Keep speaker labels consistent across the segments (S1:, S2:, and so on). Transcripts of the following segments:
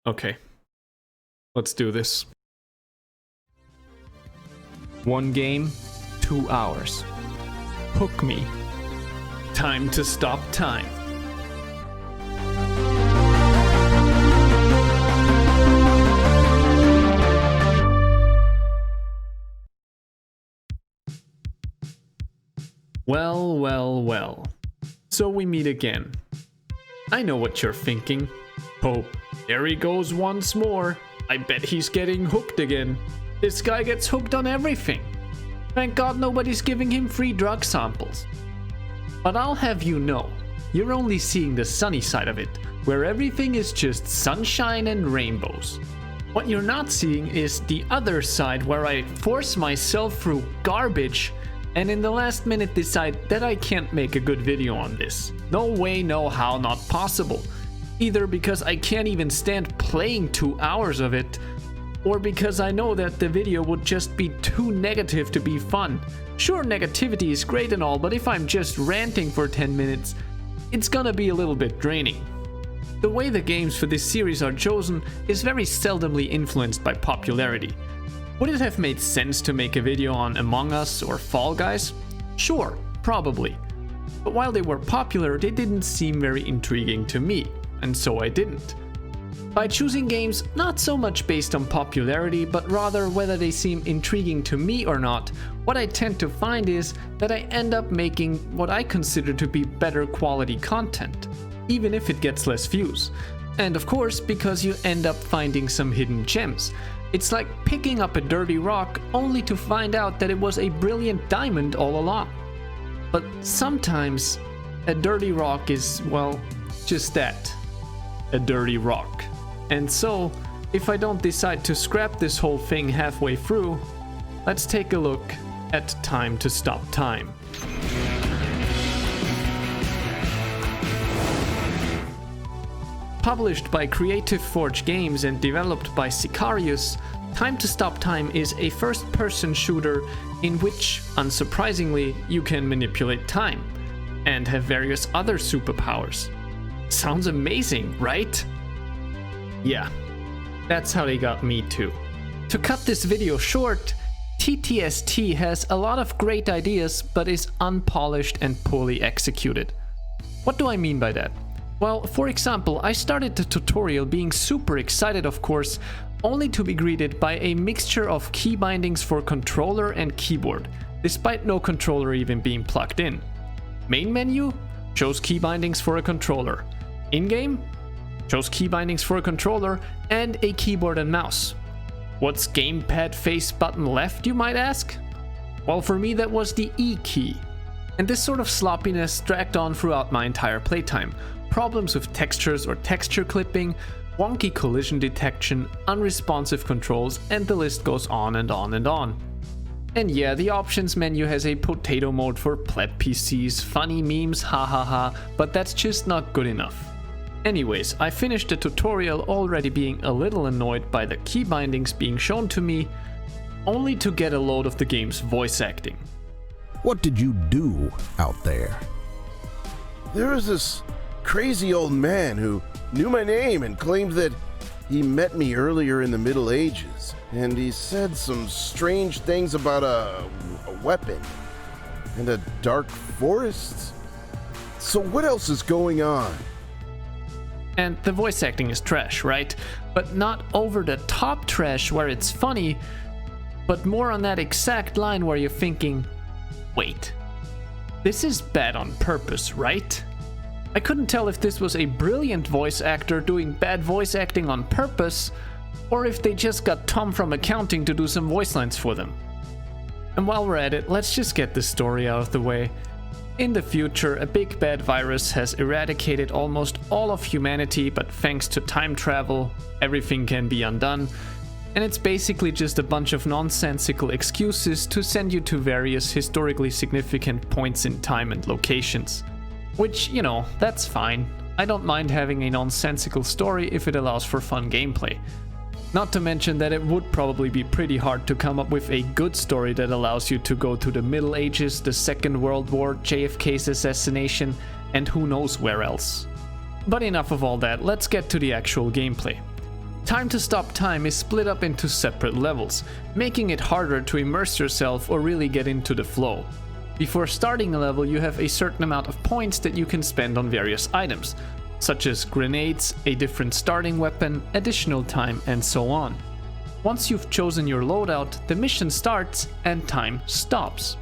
S1: Okay, let's do this. 1 game, 2 hours. Hook me. Time to stop time. Well, well, well. So we meet again. I know what you're thinking. Oh, there he goes once more. I bet he's getting hooked again. This guy gets hooked on everything. Thank God nobody's giving him free drug samples. But I'll have you know, you're only seeing the sunny side of it, where everything is just sunshine and rainbows. What you're not seeing is the other side, where I force myself through garbage and in the last minute decide that I can't make a good video on this. No way, no how, not possible. Either because I can't even stand playing 2 hours of it, or because I know that the video would just be too negative to be fun. Sure, negativity is great and all, but if I'm just ranting for 10 minutes, it's gonna be a little bit draining. The way the games for this series are chosen is very seldomly influenced by popularity. Would it have made sense to make a video on Among Us or Fall Guys? Sure, probably. But while they were popular, they didn't seem very intriguing to me, and so I didn't. By choosing games not so much based on popularity, but rather whether they seem intriguing to me or not, what I tend to find is that I end up making what I consider to be better quality content, even if it gets less views. And of course, because you end up finding some hidden gems. It's like picking up a dirty rock only to find out that it was a brilliant diamond all along. But sometimes a dirty rock is, well, just that, a dirty rock. And so, if I don't decide to scrap this whole thing halfway through, let's take a look at Time to Stop Time. Published by CreativeForge Games and developed by Sicarius, Time to Stop Time is a first-person shooter in which, unsurprisingly, you can manipulate time and have various other superpowers. Sounds amazing, right? Yeah, that's how they got me too. To cut this video short, TTST has a lot of great ideas but is unpolished and poorly executed. What do I mean by that? Well, for example, I started the tutorial being super excited, of course, only to be greeted by a mixture of key bindings for controller and keyboard, despite no controller even being plugged in. Main menu shows key bindings for a controller. In-game shows key bindings for a controller and a keyboard and mouse. What's gamepad face button left, you might ask? Well, for me that was the E key. And this sort of sloppiness dragged on throughout my entire playtime. Problems with textures or texture clipping, wonky collision detection, unresponsive controls, and the list goes on and on and on. And yeah, the options menu has a potato mode for pleb PCs, funny memes, hahaha, but that's just not good enough. Anyways, I finished the tutorial already being a little annoyed by the key bindings being shown to me, only to get a load of the game's voice acting.
S2: What did you do out there?
S3: There was this crazy old man who knew my name and claimed that he met me earlier in the Middle Ages, and he said some strange things about a weapon and a dark forest. So what else is going on?
S1: And the voice acting is trash, right? But not over the top trash where it's funny, but more on that exact line where you're thinking, wait, this is bad on purpose, right? I couldn't tell if this was a brilliant voice actor doing bad voice acting on purpose, or if they just got Tom from accounting to do some voice lines for them. And while we're at it, let's just get this story out of the way. In the future, a big bad virus has eradicated almost all of humanity, but thanks to time travel, everything can be undone. And it's basically just a bunch of nonsensical excuses to send you to various historically significant points in time and locations. Which, you know, that's fine. I don't mind having a nonsensical story if it allows for fun gameplay. Not to mention that it would probably be pretty hard to come up with a good story that allows you to go to the Middle Ages, the Second World War, JFK's assassination, and who knows where else. But enough of all that, let's get to the actual gameplay. Time to Stop Time is split up into separate levels, making it harder to immerse yourself or really get into the flow. Before starting a level, you have a certain amount of points that you can spend on various items, such as grenades, a different starting weapon, additional time, and so on. Once you've chosen your loadout, the mission starts and time stops.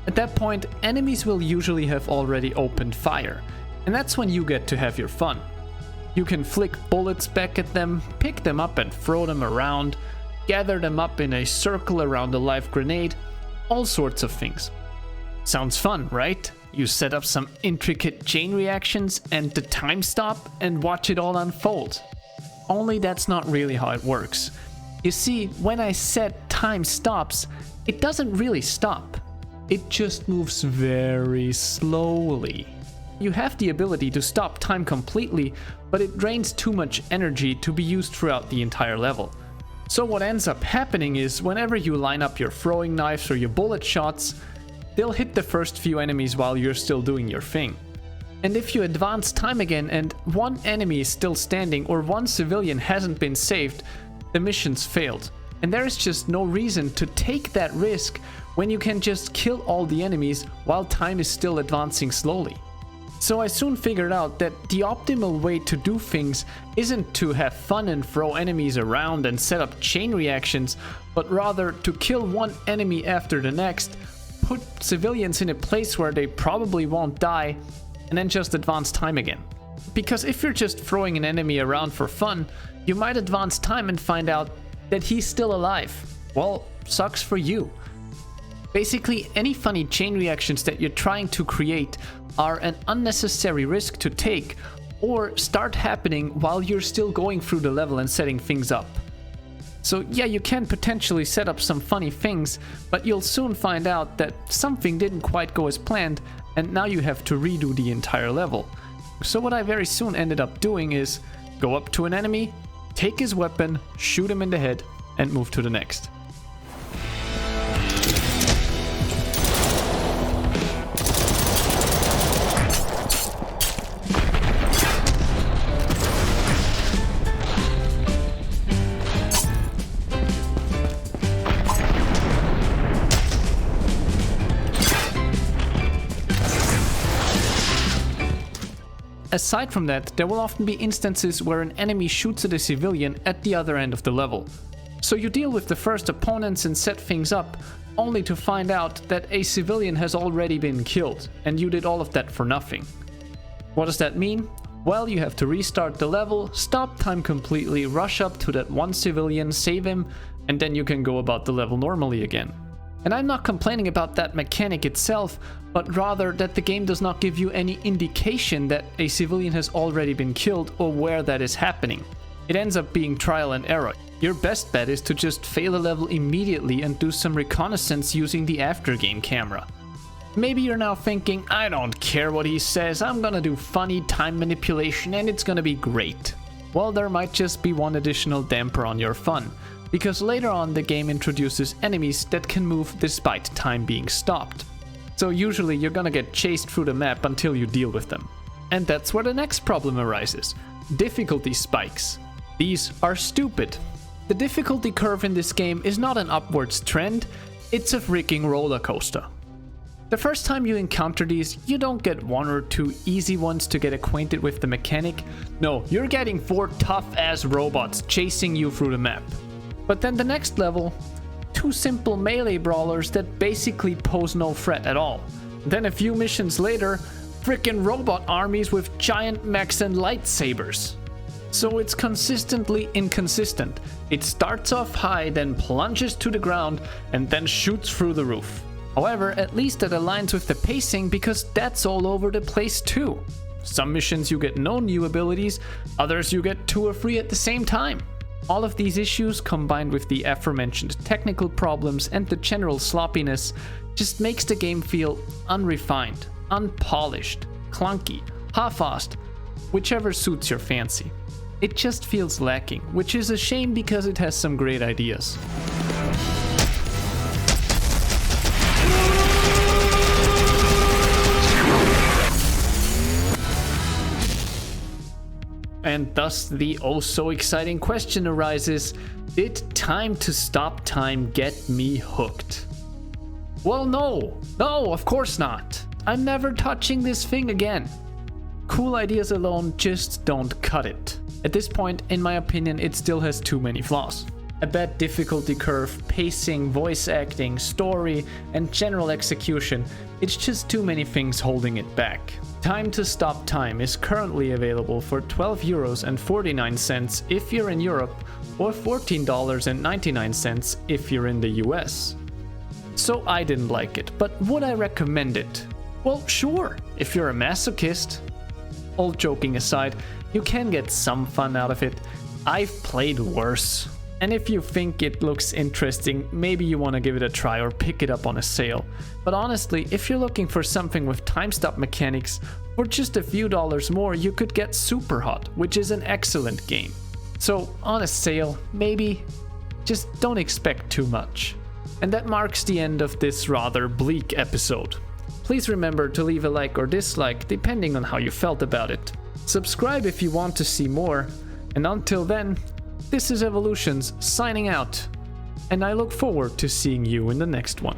S1: At that point, enemies will usually have already opened fire, and that's when you get to have your fun. You can flick bullets back at them, pick them up and throw them around, gather them up in a circle around a live grenade, all sorts of things. Sounds fun, right? You set up some intricate chain reactions and the time stop and watch it all unfold. Only that's not really how it works. You see, when I set time stops, it doesn't really stop. It just moves very slowly. You have the ability to stop time completely, but it drains too much energy to be used throughout the entire level. So what ends up happening is whenever you line up your throwing knives or your bullet shots, they'll hit the first few enemies while you're still doing your thing. And if you advance time again and one enemy is still standing or one civilian hasn't been saved, the mission's failed. And there is just no reason to take that risk when you can just kill all the enemies while time is still advancing slowly. So I soon figured out that the optimal way to do things isn't to have fun and throw enemies around and set up chain reactions, but rather to kill one enemy after the next, put civilians in a place where they probably won't die, and then just advance time again. Because if you're just throwing an enemy around for fun, you might advance time and find out that he's still alive. Well, sucks for you. Basically, any funny chain reactions that you're trying to create are an unnecessary risk to take or start happening while you're still going through the level and setting things up. So yeah, you can potentially set up some funny things, but you'll soon find out that something didn't quite go as planned and now you have to redo the entire level. So what I very soon ended up doing is go up to an enemy, take his weapon, shoot him in the head, and move to the next. Aside from that, there will often be instances where an enemy shoots at a civilian at the other end of the level. So you deal with the first opponents and set things up, only to find out that a civilian has already been killed, and you did all of that for nothing. What does that mean? Well, you have to restart the level, stop time completely, rush up to that one civilian, save him, and then you can go about the level normally again. And I'm not complaining about that mechanic itself, but rather that the game does not give you any indication that a civilian has already been killed or where that is happening. It ends up being trial and error. Your best bet is to just fail a level immediately and do some reconnaissance using the after-game camera. Maybe you're now thinking, I don't care what he says, I'm gonna do funny time manipulation and it's gonna be great. Well, there might just be one additional damper on your fun, because later on the game introduces enemies that can move despite time being stopped. So usually you're gonna get chased through the map until you deal with them. And that's where the next problem arises: difficulty spikes. These are stupid. The difficulty curve in this game is not an upwards trend, it's a freaking roller coaster. The first time you encounter these, you don't get one or two easy ones to get acquainted with the mechanic. No, you're getting 4 tough-ass robots chasing you through the map. But then the next level, 2 simple melee brawlers that basically pose no threat at all. Then a few missions later, frickin' robot armies with giant mechs and lightsabers. So it's consistently inconsistent. It starts off high, then plunges to the ground, and then shoots through the roof. However, at least that aligns with the pacing, because that's all over the place too. Some missions you get no new abilities, others you get 2 or 3 at the same time. All of these issues, combined with the aforementioned technical problems and the general sloppiness, just makes the game feel unrefined, unpolished, clunky, half-assed, whichever suits your fancy. It just feels lacking, which is a shame because it has some great ideas. and thus the oh so exciting question arises, did Time to Stop Time get me hooked? Well, no, of course not. I'm never touching this thing again. Cool ideas alone just don't cut it. At this point, in my opinion, it still has too many flaws. A bad difficulty curve, pacing, voice acting, story, and general execution. It's just too many things holding it back. Time to Stop Time is currently available for €12.49 if you're in Europe, or $14.99 if you're in the US. So I didn't like it, but would I recommend it? Well, sure, if you're a masochist. All joking aside, you can get some fun out of it. I've played worse. And if you think it looks interesting, maybe you want to give it a try or pick it up on a sale. But honestly, if you're looking for something with time stop mechanics, for just a few dollars more, you could get SUPERHOT, which is an excellent game. So on a sale, maybe, just don't expect too much. And that marks the end of this rather bleak episode. Please remember to leave a like or dislike depending on how you felt about it. Subscribe if you want to see more, and until then, this is Evolutionz signing out, and I look forward to seeing you in the next one.